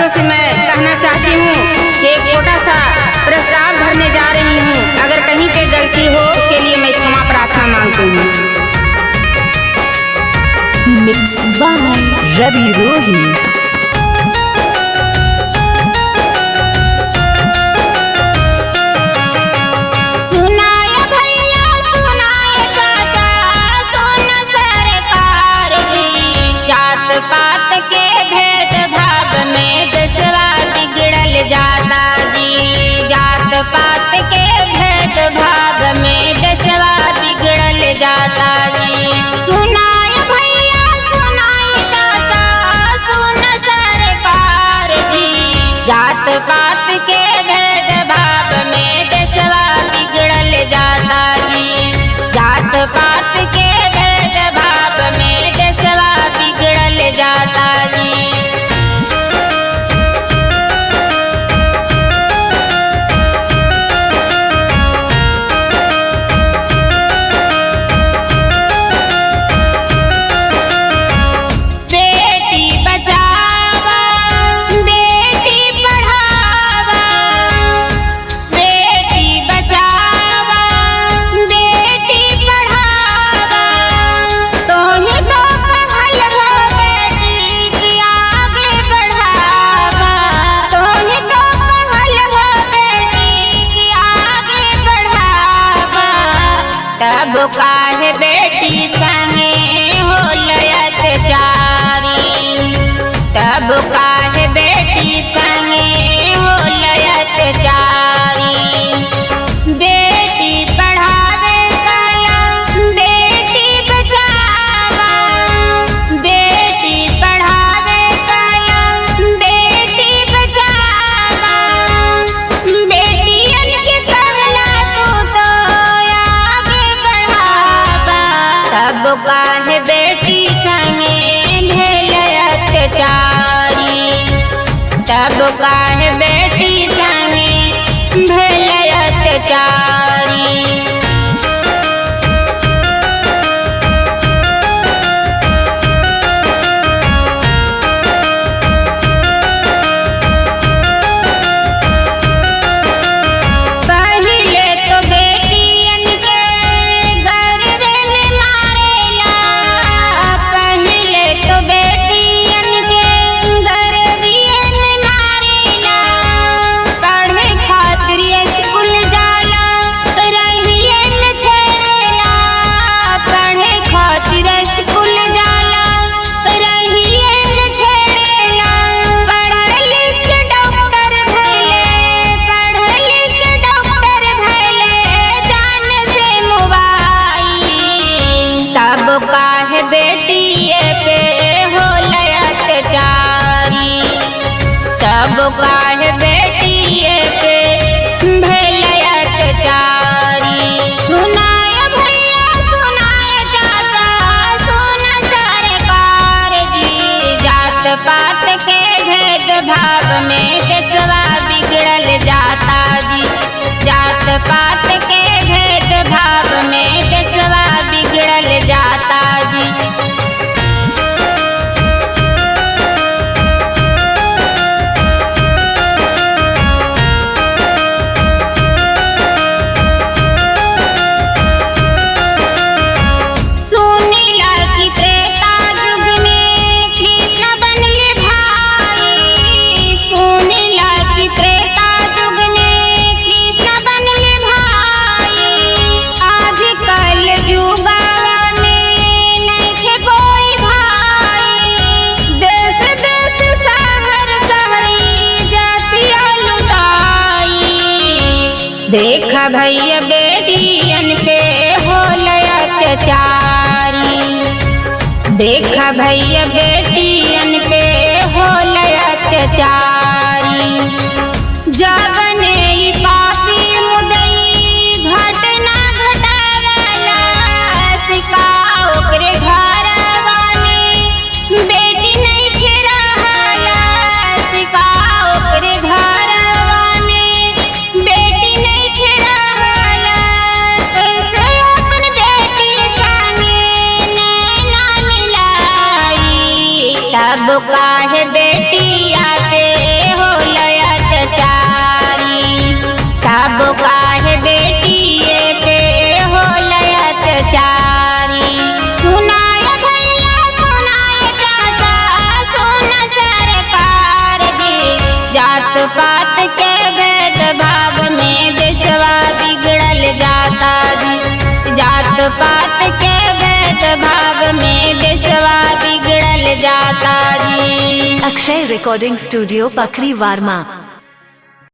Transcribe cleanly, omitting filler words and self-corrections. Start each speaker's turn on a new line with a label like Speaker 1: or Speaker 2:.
Speaker 1: बच्चों से मैं कहना चाहती हूँ कि एक छोटा सा प्रस्ताव धरने जा रही हूँ। अगर कहीं पे गलती हो उसके लिए मैं क्षमा प्रार्थना मांगती हूँ।
Speaker 2: मिक्स बाय रवि रोही।
Speaker 1: पात के भेदभाव में देशवा बिगड़ल जाता जी। सुनाए भैया सुनाए चाचा सुन सरकार जी। जात पात के भेदभाव में देशवा बिगड़ल जाता जी। जात पात के भेदभाव में देशवा बिगड़ल जाता जी। तब काहे बेटी संगे होलय अत्याचारी। तब काहे बेटी संगे होलय अत्याचारी। बेटी पढ़ावे कला बेटी बचावा। बेटी पढ़ावे कला बेटी बचावा। बेटियन के कहला तू तो तब काहे बेटी संगे भेल अत्याचारी। तब काहे बेटी संगे भेल अत्याचारी। काहे बेटिए पे होलय अत्याचारी। तब काहे बेटिए पे भेल अत्याचारी। सुनाए भैया सुनाए चाचा सुन सरकार जी। जात पात के भेदभाव में देशवा बिगड़ल जाता जी। जात पात के भेदभाव में देशवा बिगड़ल जाता जी। सुनीला की त्रेता युग में कृष्ण बनले भाई। सुनीला की त्रेता युग में कृष्ण बनले भाई। आजकल युगा देखा भैया बेटियन पे होलय अत्याचारी। देखा भैया बेटियन पे होलय अत्याचारी। जगने ई पापी मुदई घटना घटावला। सिका ओकरे घरवा में बेटी नहीं रहला। सिका ओकरे घरवा में बेटी नहीं रहला। कैसे अपन बेटी संगे नैना मिलाई। तब काहे बेटिया पे पात के भेदभाव में देशवा बिगड़ल जाता जी।
Speaker 2: Akshay recording studio पखरी वार्मा।